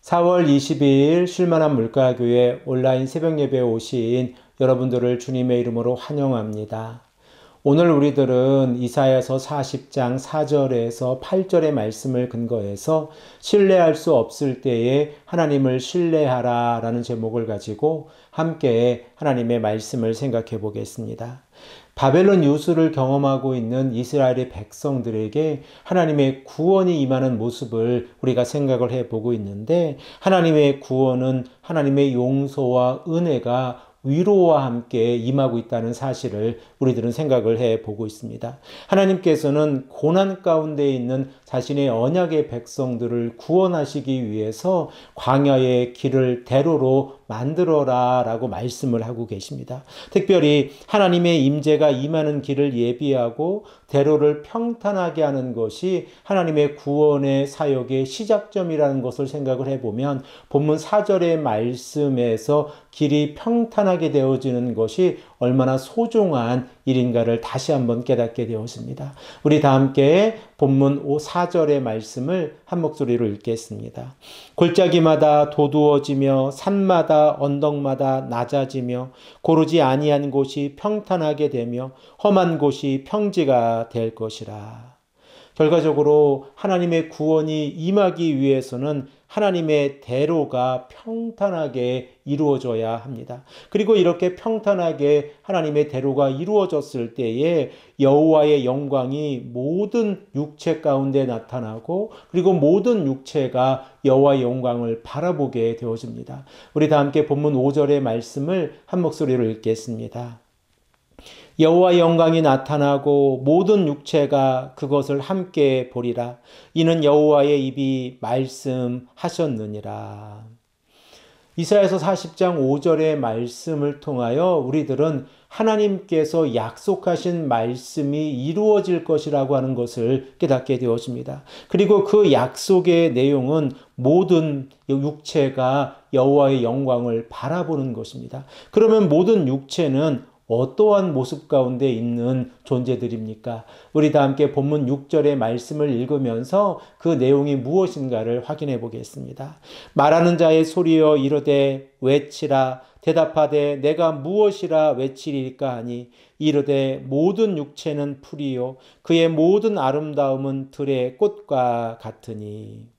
4월 22일 쉴만한 물가교회 온라인 새벽예배에 오신 여러분들을 주님의 이름으로 환영합니다. 오늘 우리들은 이사야서 40장 4절에서 8절의 말씀을 근거해서 신뢰할 수 없을 때에 하나님을 신뢰하라 라는 제목을 가지고 함께 하나님의 말씀을 생각해 보겠습니다. 바벨론 유수를 경험하고 있는 이스라엘의 백성들에게 하나님의 구원이 임하는 모습을 우리가 생각을 해보고 있는데, 하나님의 구원은 하나님의 용서와 은혜가 위로와 함께 임하고 있다는 사실을 우리들은 생각을 해보고 있습니다. 하나님께서는 고난 가운데 있는 자신의 언약의 백성들을 구원하시기 위해서 광야의 길을 대로로 만들어라 라고 말씀을 하고 계십니다. 특별히 하나님의 임재가 임하는 길을 예비하고 대로를 평탄하게 하는 것이 하나님의 구원의 사역의 시작점이라는 것을 생각을 해보면, 본문 4절의 말씀에서 길이 평탄하게 되어지는 것이 얼마나 소중한 일인가를 다시 한번 깨닫게 되었습니다. 우리 다 함께 본문 4절의 말씀을 한 목소리로 읽겠습니다. 골짜기마다 도두어지며 산마다 언덕마다 낮아지며 고르지 아니한 곳이 평탄하게 되며 험한 곳이 평지가 될 것이라. 결과적으로 하나님의 구원이 임하기 위해서는 하나님의 대로가 평탄하게 이루어져야 합니다. 그리고 이렇게 평탄하게 하나님의 대로가 이루어졌을 때에 여호와의 영광이 모든 육체 가운데 나타나고, 그리고 모든 육체가 여호와의 영광을 바라보게 되어집니다. 우리 다 함께 본문 5절의 말씀을 한 목소리로 읽겠습니다. 여호와의 영광이 나타나고 모든 육체가 그것을 함께 보리라. 이는 여호와의 입이 말씀하셨느니라. 이사야서 40장 5절의 말씀을 통하여 우리들은 하나님께서 약속하신 말씀이 이루어질 것이라고 하는 것을 깨닫게 되었습니다. 그리고 그 약속의 내용은 모든 육체가 여호와의 영광을 바라보는 것입니다. 그러면 모든 육체는 어떠한 모습 가운데 있는 존재들입니까? 우리 다 함께 본문 6절의 말씀을 읽으면서 그 내용이 무엇인가를 확인해 보겠습니다. 말하는 자의 소리여 이르되 외치라. 대답하되 내가 무엇이라 외치리까 하니 이르되 모든 육체는 풀이요 그의 모든 아름다움은 들의 꽃과 같으니.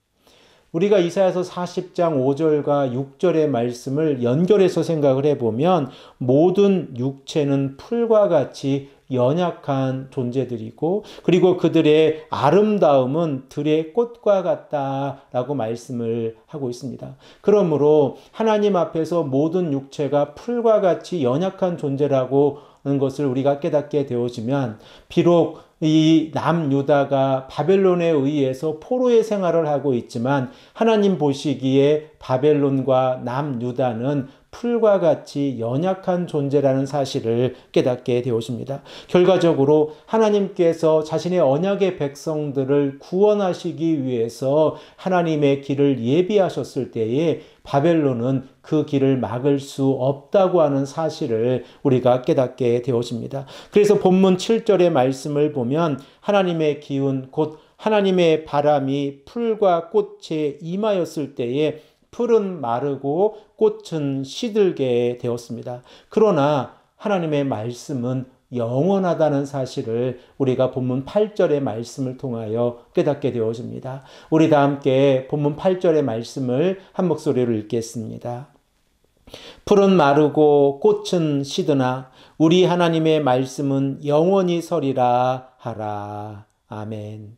우리가 이사야서 40장 5절과 6절의 말씀을 연결해서 생각을 해보면, 모든 육체는 풀과 같이 연약한 존재들이고, 그리고 그들의 아름다움은 들의 꽃과 같다라고 말씀을 하고 있습니다. 그러므로 하나님 앞에서 모든 육체가 풀과 같이 연약한 존재라고 하는 것을 우리가 깨닫게 되어지면, 비록 이 남유다가 바벨론에 의해서 포로의 생활을 하고 있지만 하나님 보시기에 바벨론과 남유다는 풀과 같이 연약한 존재라는 사실을 깨닫게 되었습니다. 결과적으로 하나님께서 자신의 언약의 백성들을 구원하시기 위해서 하나님의 길을 예비하셨을 때에 바벨론은 그 길을 막을 수 없다고 하는 사실을 우리가 깨닫게 되었습니다. 그래서 본문 7절의 말씀을 보면 하나님의 기운 곧 하나님의 바람이 풀과 꽃에 임하였을 때에 풀은 마르고 꽃은 시들게 되었습니다. 그러나 하나님의 말씀은 영원하다는 사실을 우리가 본문 8절의 말씀을 통하여 깨닫게 되어집니다. 우리 다 함께 본문 8절의 말씀을 한 목소리로 읽겠습니다. 풀은 마르고 꽃은 시드나 우리 하나님의 말씀은 영원히 서리라 하라. 아멘.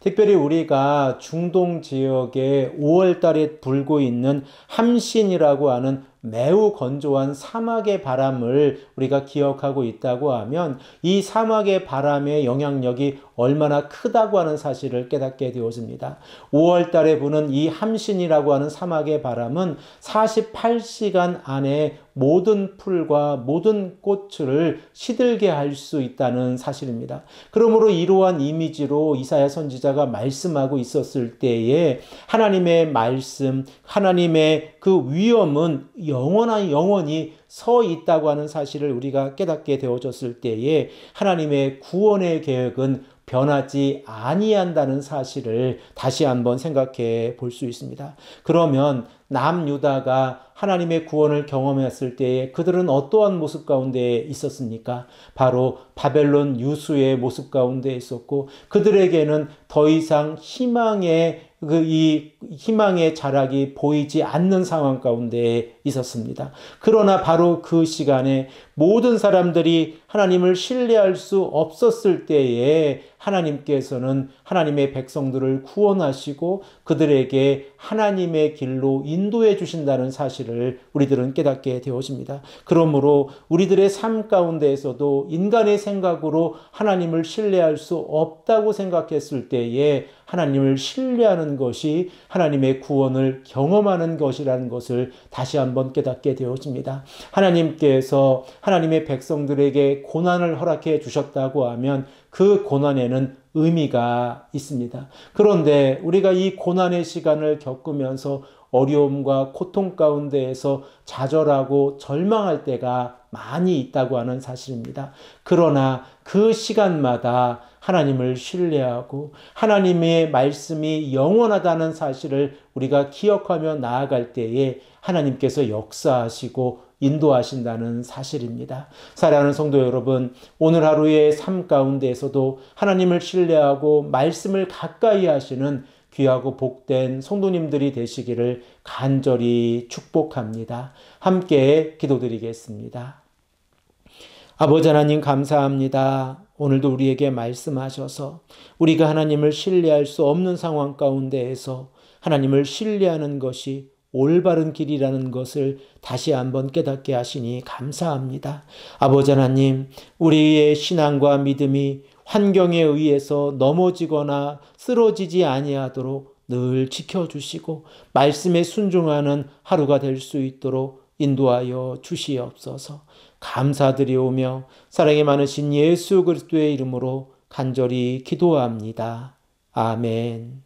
특별히 우리가 중동 지역에 5월 달에 불고 있는 함신이라고 하는 매우 건조한 사막의 바람을 우리가 기억하고 있다고 하면, 이 사막의 바람의 영향력이 얼마나 크다고 하는 사실을 깨닫게 되었습니다. 5월 달에 부는 이 함신이라고 하는 사막의 바람은 48시간 안에 모든 풀과 모든 꽃을 시들게 할 수 있다는 사실입니다. 그러므로 이러한 이미지로 이사야 선지자가 말씀하고 있었을 때에 하나님의 말씀, 하나님의 그 위엄은 영원히 서 있다고 하는 사실을 우리가 깨닫게 되어졌을 때에 하나님의 구원의 계획은 변하지 아니한다는 사실을 다시 한번 생각해 볼 수 있습니다. 그러면 남유다가 하나님의 구원을 경험했을 때에 그들은 어떠한 모습 가운데 있었습니까? 바로 바벨론 유수의 모습 가운데 있었고, 그들에게는 더 이상 희망의 자락이 보이지 않는 상황 가운데 있었습니다. 그러나 바로 그 시간에 모든 사람들이 하나님을 신뢰할 수 없었을 때에 하나님께서는 하나님의 백성들을 구원하시고 그들에게 하나님의 길로 인도해 주신다는 사실을 우리들은 깨닫게 되어집니다. 그러므로 우리들의 삶 가운데에서도 인간의 생각으로 하나님을 신뢰할 수 없다고 생각했을 때에 하나님을 신뢰하는 것이 하나님의 구원을 경험하는 것이라는 것을 다시 한번 깨닫게 되어집니다. 하나님께서 하나님의 백성들에게 고난을 허락해 주셨다고 하면 그 고난에는 의미가 있습니다. 그런데 우리가 이 고난의 시간을 겪으면서 어려움과 고통 가운데에서 좌절하고 절망할 때가 많이 있다고 하는 사실입니다. 그러나 그 시간마다 하나님을 신뢰하고 하나님의 말씀이 영원하다는 사실을 우리가 기억하며 나아갈 때에 하나님께서 역사하시고 인도하신다는 사실입니다. 사랑하는 성도 여러분, 오늘 하루의 삶 가운데에서도 하나님을 신뢰하고 말씀을 가까이 하시는 귀하고 복된 성도님들이 되시기를 간절히 축복합니다. 함께 기도드리겠습니다. 아버지 하나님 감사합니다. 오늘도 우리에게 말씀하셔서 우리가 하나님을 신뢰할 수 없는 상황 가운데에서 하나님을 신뢰하는 것이 올바른 길이라는 것을 다시 한번 깨닫게 하시니 감사합니다. 아버지 하나님, 우리의 신앙과 믿음이 환경에 의해서 넘어지거나 쓰러지지 아니하도록 늘 지켜주시고 말씀에 순종하는 하루가 될 수 있도록 인도하여 주시옵소서. 감사드리오며 사랑이 많으신 예수 그리스도의 이름으로 간절히 기도합니다. 아멘.